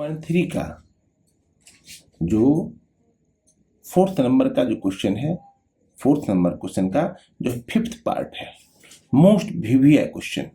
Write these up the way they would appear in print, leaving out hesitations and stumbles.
8.3 का जो 4th number का जो क्वेश्चन है, 4th नंबर क्वेश्चन का जो 5th पार्ट है, मोस्ट वीवीआई क्वेश्चन,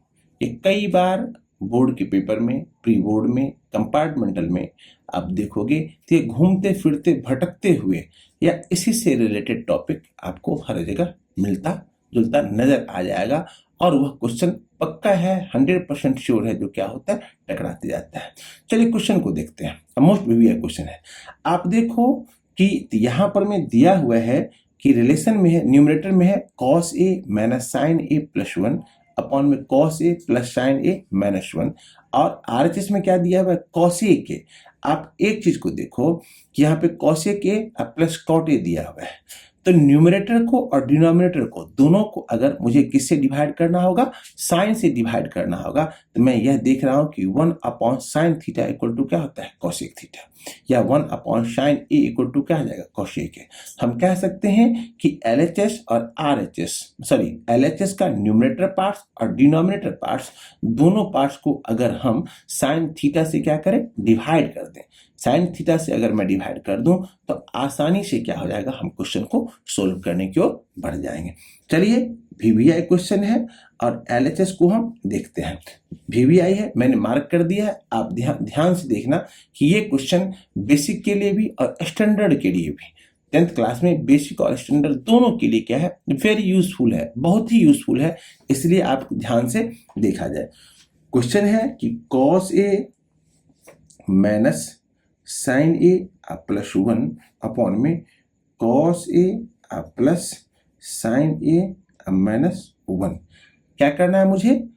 ये कई बार बोर्ड के पेपर में, प्री बोर्ड में, कंपार्टमेंटल में आप देखोगे तो ये घूमते फिरते भटकते हुए या इसी से रिलेटेड टॉपिक आपको हर जगह मिलता जुलता नजर आ जाएगा और वह क्वेश्चन पक्का है, 100% श्योर है, जो क्या होता है, टकराते जाता है। चलिए क्वेश्चन को देखते हैं। मोस्ट वीवीआई क्वेश्चन है। आप देखो कि यहाँ पर में दिया हुआ है कि रिलेशन में है, न्यूमरेटर में है cos a minus sine a plus 1 upon में cos a plus sine a minus 1 और RHS में क्या दिया हुआ है, cos a के। आप एक चीज को देखो कि यहाँ पे cos a के प्लस cot a दिया हुआ है, तो न्यूमरेटर को और डिनोमिनेटर को दोनों को अगर मुझे किससे डिवाइड करना होगा, साइन से डिवाइड करना होगा, तो मैं यह देख रहा हूं कि 1 upon sine theta equal to क्या होता है, कोसेक थीटा, या 1 upon sine A equal to क्या हो जाएगा, कोसेक ए। हम कह सकते हैं कि LHS और RHS, सॉरी LHS का न्यूमरेटर पार्ट्स और डिनोमिनेटर पार्ट्स, दोनों पार्ट्स को अगर हम साइन थीटा से क्या करें, डिवाइड कर दें, साइन थीटा से अगर मैं डिवाइड कर दूं तो आसानी से क्या हो जाएगा, हम क्वेश्चन को सोल्व करने की ओर बढ़ जाएंगे। चलिए वीवीआई क्वेश्चन है और LHS को हम देखते हैं। वीवीआई है, मैंने मार्क कर दिया है, आप ध्यान से देखना कि ये क्वेश्चन बेसिक के लिए भी और स्टैंडर्ड के लिए भी, 10th क्लास में बेसिक और स्टैंडर्ड दोनों के लिए क्या है, वेरी यूजफुल है, बहुत ही यूजफुल है, इसलिए आप ध्यान से देखा जाए। क्वेश्चन है कि cos a minus sine A plus 1 upon में cos a plus sine A minus 1। क्या करना है मुझे,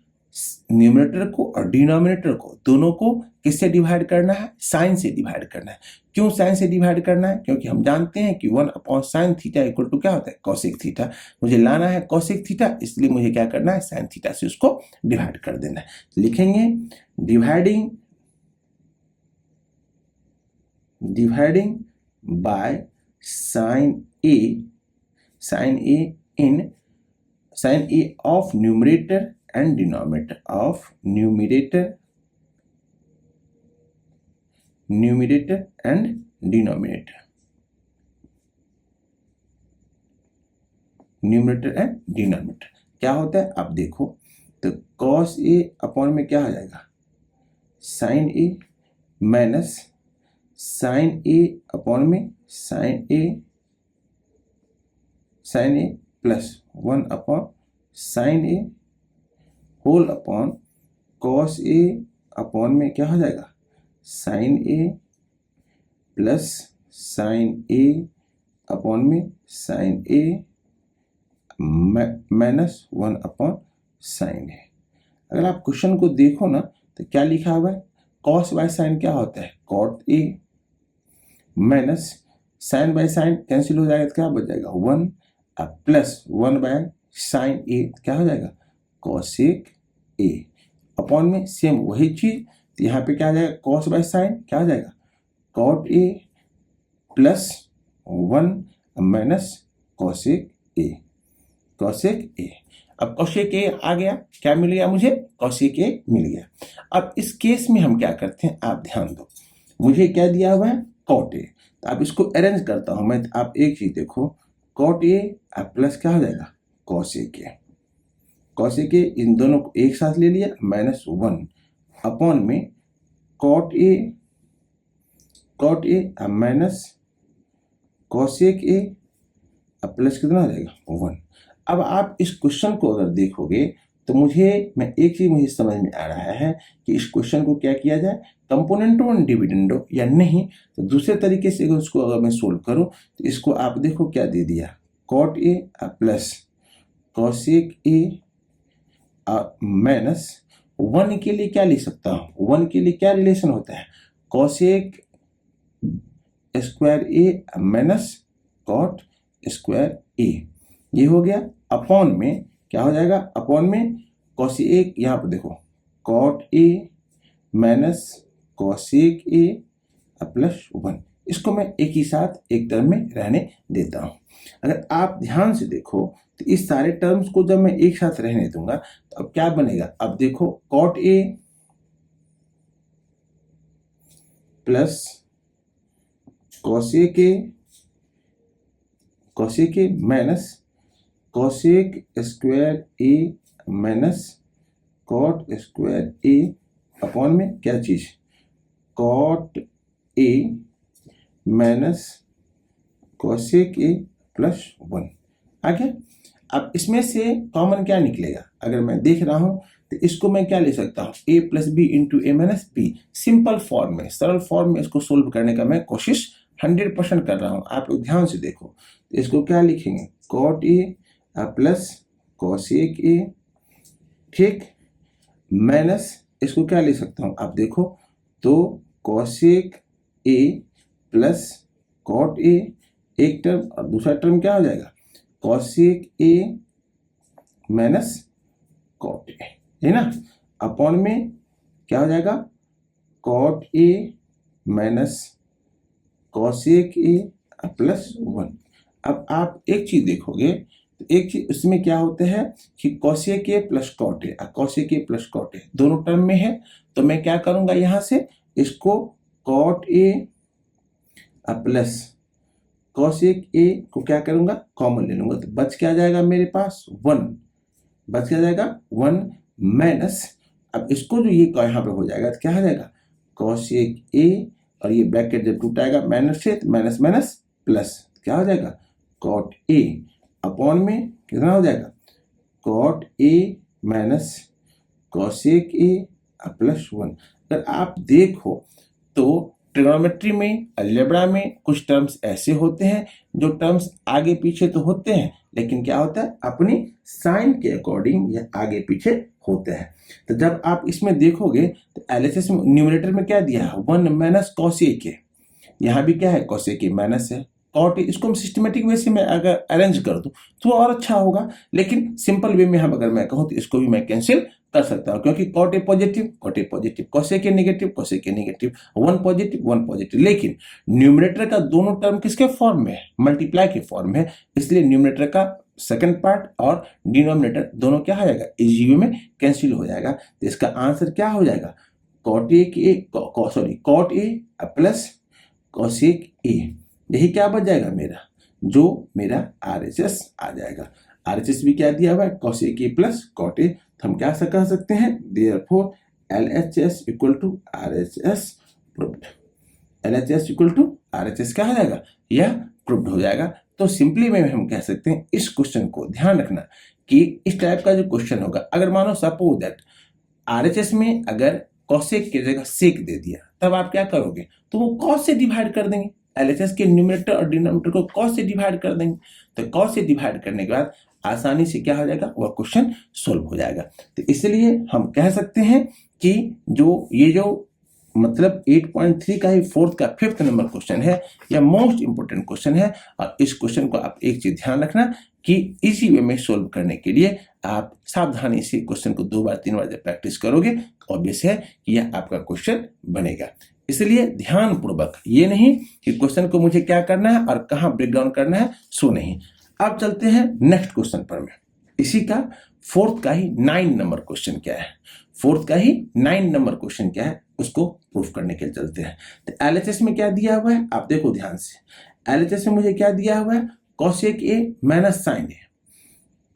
न्यूमरेटर को और डिनोमिनेटर को दोनों को किससे डिवाइड करना है, साइन से डिवाइड करना है। क्यों साइन से डिवाइड करना है, क्योंकि हम जानते हैं कि 1 upon sine theta equal to क्या होता है, कोसेक थीटा। मुझे लाना है कोसेक थीटा, इसलिए मुझे क्या करना है, साइन थीटा से उसको डिवाइड कर देना है। लिखेंगे dividing by sine A in sin a of numerator and denominator and denominator, numerator and denominator क्या होता है, आप देखो तो cos a अपॉन में क्या हो जाएगा, sin a minus sin a upon में sin a plus 1 upon sine A whole upon cos a upon में क्या हो जाएगा, sine A plus sine A upon में sine A minus 1 upon sine A. अगर आप क्वेश्चन को देखो ना तो क्या लिखा हुआ है, cos बाय साइन क्या होता है, cot a minus sine by sine cancel हो जाएगा तो क्या बच जाएगा 1 प्लस 1 बाय साइन ए क्या हो जाएगा, कोसेक ए अपॉन में सेम वही चीज, तो यहाँ पे क्या आ जाएगा, cos बाय साइन क्या हो जाएगा, cot A plus 1 minus cosec ए अब कोसेक ए आ गया, क्या मिल गया मुझे, कोसेक ए मिल गया। अब इस केस में हम क्या करते हैं, आप ध्यान दो, मुझे क्या दिया हुआ है, cot ए, तो आप इसको अरेंज करता हूं मैं, आप एक चीज देखो, cot ए प्लस क्या हो जाएगा, कोसेक ए, इन दोनों को एक साथ ले लिया, माइनस 1 अपॉन में cot ए माइनस कोसेक ए प्लस कितना हो जाएगा 1। अब आप इस क्वेश्चन को अगर देखोगे तो मैं एक चीज मुझे समझ में आ रहा है कि इस क्वेश्चन को क्या किया जाए, कंपोनेंटो एंड डिविडेंडो, या नहीं तो दूसरे तरीके से उसको अगर मैं सोल्व करूं तो इसको आप देखो क्या दे दिया, cot A plus cosec A minus 1 के लिए क्या लिख सकता हूं, 1 के लिए क्या रिलेशन होता है, cosec square A minus cot square ए, ये हो गया। अपॉन में क्या हो जाएगा, अपॉन में कोसेक, यहाँ पर देखो cot ए माइनस कोसेक ए प्लस 1, इसको मैं एक ही साथ एक टर्म में रहने देता हूं। अगर आप ध्यान से देखो तो इस सारे टर्म्स को जब मैं एक साथ रहने दूंगा तो अब क्या बनेगा, अब देखो cot A plus cosec A minus cosec square A minus cot square A upon में क्या चीज, cot A minus cosec A plus 1 आ गया। अब इसमें से कॉमन क्या निकलेगा, अगर मैं देख रहा हूं तो इसको मैं क्या ले सकता हूं, a plus B into A minus B. Simple form में, सरल फॉर्म में इसको सोल्व करने का मैं कोशिश 100% कर रहा हूं। आप लोग ध्यान से देखो, तो इसको क्या लिखेंगे, cot A plus cosec A, ठीक, माइनस इसको क्या ले सकता हूं आप देखो, तो cosec A plus cot A, एक टर्म, और दूसरा टर्म क्या हो जाएगा, cosec A minus cot A, है ना, अपॉन में क्या हो जाएगा, cot A minus cosec A plus 1। अब आप एक चीज देखोगे, तो एक चीज उसमें क्या होता है कि cosec A plus cot A, cosec A plus cot A दोनों टर्म में है, तो मैं क्या करूंगा, यहां से इसको cot A plus cosec A को क्या करूंगा, कॉमन ले लूंगा, तो बच क्या जाएगा मेरे पास 1, बच क्या जाएगा 1 माइनस, अब इसको जो ये यहाँ पे हो जाएगा तो क्या हो जाएगा, कॉसेक ए, और ये ब्रैकेट जब टूटाएगा माइनस से, तो माइनस माइनस प्लस क्या हो जाएगा, कॉट ए अपॉन में कितना हो जाएगा, cot A minus cosec A plus 1। अगर आप देखो तो ट्रिग्नोमेट्री में, अलजेब्रा में कुछ टर्म्स ऐसे होते हैं जो टर्म्स आगे पीछे तो होते हैं, लेकिन क्या होता है, अपनी साइन के अकॉर्डिंग ये आगे पीछे होते हैं। तो जब आप इसमें देखोगे तो एलएचएस में न्यूमरेटर में क्या दिया है, 1 माइनस कॉसेक ए, यहाँ भी क्या है, कॉसेक ए माइनस है, कॉट, इसको हम सिस्टमेटिक वे से मैं अगर अरेंज कर दूं तो और अच्छा होगा, लेकिन सिंपल वे में हम अगर मैं कहूं तो इसको भी मैं कैंसिल कर सकता हूं, क्योंकि cot A positive, cosec A negative, 1 positive, लेकिन न्यूमरेटर का दोनों टर्म किसके फॉर्म में है, मल्टीप्लाई के फॉर्म में है, इसलिए न्यूमरेटर का सेकंड पार्ट और डिनोमिनेटर दोनों क्या हो जाएगा, इजी वे में कैंसिल हो जाएगा। तो इसका आंसर क्या हो जाएगा, cot A plus cosec A, यही क्या बच जाएगा मेरा, जो मेरा RHS आ जाएगा। RHS भी क्या दिया हुआ है, cosec A plus cot A, तो हम क्या कह सकते हैं, therefore LHS equal to RHS proved, LHS equal to RHS क्या हो जाएगा, यह प्रूव्ड हो जाएगा। तो सिंपली में हम कह सकते हैं, इस क्वेश्चन को ध्यान रखना कि इस टाइप का जो क्वेश्चन होगा, अगर मानो सपोज दैट RHS में अगर कॉसेक की जगह सेक दे दिया, तब आप क्या करोगे, तो वो कॉस से डिवाइड कर देंगे, LHS के न्यूमरेटर और डिनोमिनेटर को कॉस से डिवाइड कर देंगे, तो कॉस से डिवाइड करने के बाद आसानी से क्या हो जाएगा, वह क्वेश्चन सोल्व हो जाएगा। तो इसलिए हम कह सकते हैं कि जो मतलब 8.3 का ही फोर्थ का 5th नंबर क्वेश्चन है, यह मोस्ट इंपोर्टेंट क्वेश्चन है, और इस क्वेश्चन को आप एक चीज ध्यान रखना कि इसी वे में सोल्व करने के लिए आप सावधानी से क्वेश्चन को 2 बार 3 बार जब प्रैक्टिस करोगे, ऑब्वियस है कि यह आपका क्वेश्चन बनेगा। इसलिए ध्यान पूर्वक, ये नहीं कि क्वेश्चन को मुझे क्या करना है और कहां ब्रेक डाउन करना है, सो नहीं। अब चलते हैं नेक्स्ट क्वेश्चन पर में, इसी का फोर्थ का ही 9 नंबर क्वेश्चन क्या है, फोर्थ का ही 9 नंबर क्वेश्चन क्या है, उसको प्रूफ करने के लिए चलते हैं। तो LHS में क्या दिया हुआ है, आप देखो ध्यान से, LHS में मुझे क्या दिया हुआ है, cosec A minus sine A,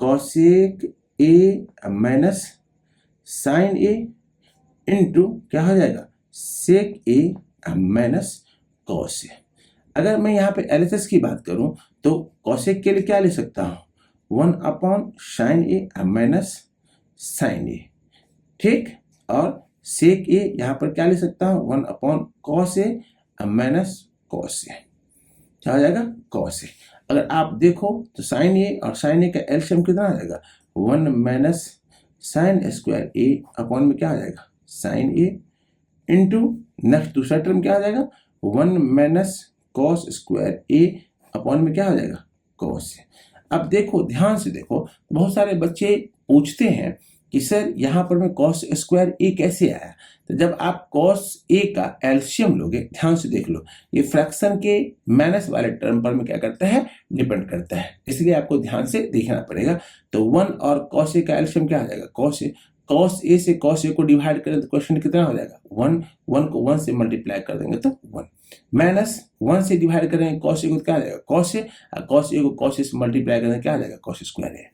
cosec A minus sine A into क्या हो जाएगा, सेक ए माइनस कॉस ए। अगर मैं यहाँ पे LHS की बात करूं तो कॉसेक के लिए क्या ले सकता हूं, 1 upon sine A minus sine ए, ठीक, और सेक ए यहाँ पर क्या ले सकता हूं, 1 upon cos A minus cos A, क्या हो जाएगा, कॉस ए। अगर आप देखो तो साइन ए और साइन ए का एलसीएम कितना आ जाएगा, 1 minus sine square A upon में क्या आ जाएगा, साइन ए इंटू नेक्स्ट दूसरा टर्म क्या आ जाएगा, 1 minus cos square A upon में क्या हो जाएगा, कॉस ए। अब देखो ध्यान से देखो, बहुत सारे बच्चे पूछते हैं कि सर यहाँ पर में कॉस स्क्वायर ए कैसे आया, तो जब आप कॉस ए का एलसीएम लोगे, ध्यान से देख लो, ये फ्रैक्शन के माइनस वाले टर्म पर में क्या करता है, डिपेंड करता है, इसलिए आपको ध्यान से देखना पड़ेगा। तो 1 और कॉस ए का एलसीएम क्या आ जाएगा, कॉस ए, कॉस ए से कॉस ए को डिवाइड करें तो क्वेश्चन कितना हो जाएगा 1, 1 को 1 से मल्टीप्लाई कर देंगे तो 1, माइनस 1 से डिवाइड करेंगे कॉस ए को क्या आ जाएगा कॉस ए, और कॉस ए को कॉस ए से मल्टीप्लाई करेंगे क्या आ जाएगा कॉस स्क्वायर ए।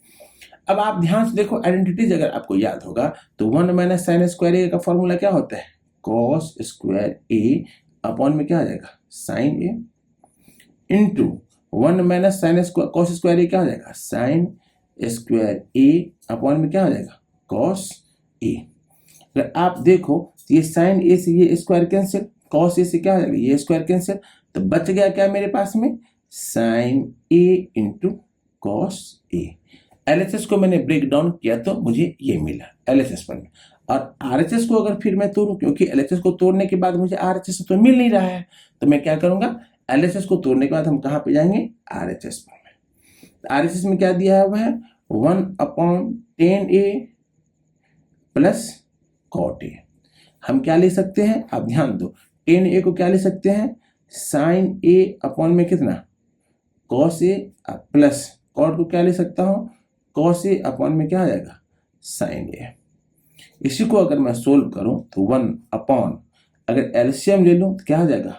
अब आप ध्यान से देखो, आइडेंटिटीज अगर आपको याद होगा तो 1 माइनस साइन स्क्वायर ए का फॉर्मूला क्या होता है, कॉस स्क्वायर ए अपॉन में क्या आ जाएगा sine A, into 1 minus sine square cos square A क्या हो जाएगा साइन स्क्वायर ए अपॉन में क्या हो जाएगा कॉस ए। अगर आप देखो तो ये साइन ए से ये स्क्वायर कैंसिल, कॉस ए से क्या हो जाएगा ये स्क्वायर कैंसिल, तो बच गया क्या मेरे पास में sine A into cos A. LHS को मैंने ब्रेक डाउन किया तो मुझे ये मिला एलएचएस पर में, और आरएचएस को अगर फिर मैं तोड़ूं, क्योंकि एलएचएस को तोड़ने के बाद मुझे आरएचएस तो मिल नहीं रहा है, तो मैं क्या करूंगा एलएचएस को तोड़ने के बाद हम कहाँ पे जाएंगे आरएचएस पर में। आरएचएस में क्या दिया हुआ है 1/10A प्लस कॉट ए। हम क्या ले सकते हैं, आप ध्यान दो, 10A को क्या ले सकते हैं साइन ए अपॉन में कितना कॉस ए, प्लस कॉट को क्या ले सकता हूं कॉस ए अपॉन में क्या आ जाएगा साइन ए। इसी को अगर मैं सोल्व करूं तो 1 अपॉन, अगर एलसीएम ले लूं तो क्या आ जाएगा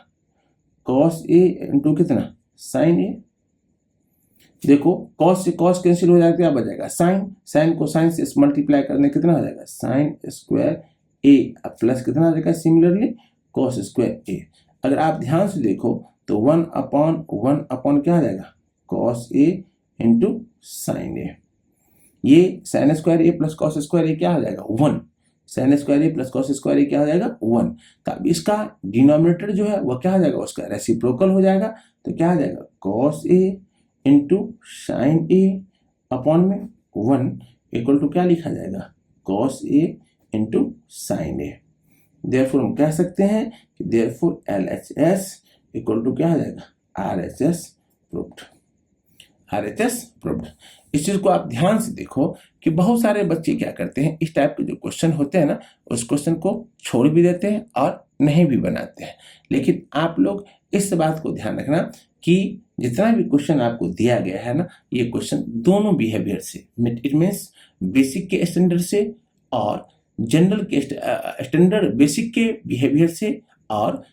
कॉस ए इंटू कितना साइन ए। देखो कॉस से कॉस कैंसिल हो जाएगा, क्या बच जाएगा साइन, साइन को साइन से मल्टीप्लाई करने कितना हो जाएगा साइन स्क्वायर ए प्लस कितना आ जाएगा सिमिलरली कॉस स्क्वायर ए। अगर आप ध्यान से देखो तो 1 अपॉन क्या आ जाएगा कॉस ए इंटू साइन ए। ये sine square A plus cos square A क्या हो जाएगा 1, sine square A plus cos square A क्या हो जाएगा 1। तो अब इसका डिनोमिनेटर जो है वो क्या हो जाएगा उसका रेसिप्रोकल हो जाएगा, तो क्या हो जाएगा cos A into sine A upon में 1 इक्वल टू क्या लिखा जाएगा cos A into sine A. Therefore हम कह सकते हैं कि देयरफॉर एलएचएस इक्वल टू क्या हो जाएगा आरएचएस प्रूव्ड, आरएचएस प्रूव्ड। इस चीज को आप ध्यान से देखो कि बहुत सारे बच्चे क्या करते हैं, इस टाइप के जो क्वेश्चन होते हैं ना उस क्वेश्चन को छोड़ भी देते हैं और नहीं भी बनाते हैं। लेकिन आप लोग इस बात को ध्यान रखना कि जितना भी क्वेश्चन आपको दिया गया है ना, ये क्वेश्चन दोनों बिहेवियर से, इट मीन्स बेसिक के स्टैंडर्ड से और जनरल के स्टैंडर्ड, बेसिक के बिहेवियर से और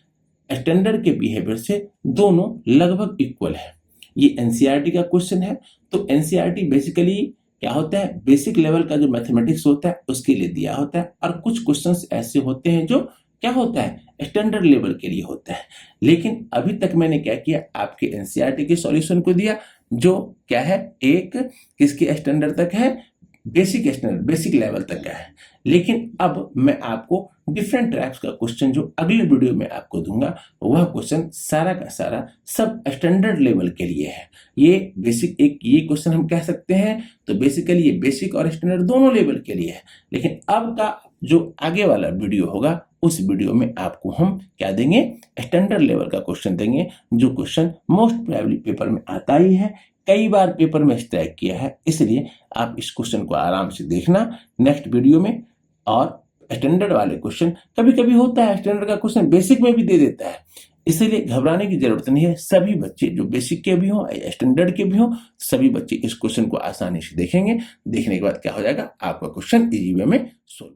स्टैंडर्ड के बिहेवियर से दोनों लगभग इक्वल है। ये एनसीईआरटी का क्वेश्चन है, तो एनसीईआरटी बेसिकली क्या होता है बेसिक लेवल का जो मैथमेटिक्स होता है उसके लिए दिया होता है, और कुछ क्वेश्चंस ऐसे होते हैं जो क्या होता है स्टैंडर्ड लेवल के लिए होता है। लेकिन अभी तक मैंने क्या किया आपके एनसीईआरटी के सॉल्यूशन को दिया जो क्या है एक किसके स्टैंडर्ड तक है बेसिक स्टैंडर्ड, बेसिक लेवल तक का है। लेकिन अब मैं आपको डिफरेंट टाइप्स का क्वेश्चन जो अगले वीडियो में आपको दूंगा वह क्वेश्चन सारा का सारा सब स्टैंडर्ड लेवल के लिए है। ये बेसिक एक ये क्वेश्चन हम कह सकते हैं, तो बेसिकली ये बेसिक और स्टैंडर्ड दोनों लेवल के लिए है। लेकिन अब का जो आगे वाला वीडियो होगा उस वीडियो में आपको हम क्या देंगे स्टैंडर्ड लेवल का क्वेश्चन देंगे, जो क्वेश्चन मोस्ट प्रोबेबली पेपर में आता ही है, कई बार पेपर में स्ट्राइक किया है। इसलिए आप इस क्वेश्चन को आराम से देखना नेक्स्ट वीडियो में। और स्टैंडर्ड वाले क्वेश्चन कभी कभी होता है स्टैंडर्ड का क्वेश्चन बेसिक में भी दे देता है, इसलिए घबराने की जरूरत नहीं है। सभी बच्चे जो बेसिक के भी हों स्टैंडर्ड के भी हों सभी बच्चे इस क्वेश्चन को आसानी से देखेंगे। देखने के बाद क्या हो जाएगा आपका क्वेश्चन इजी वे में सोल्व।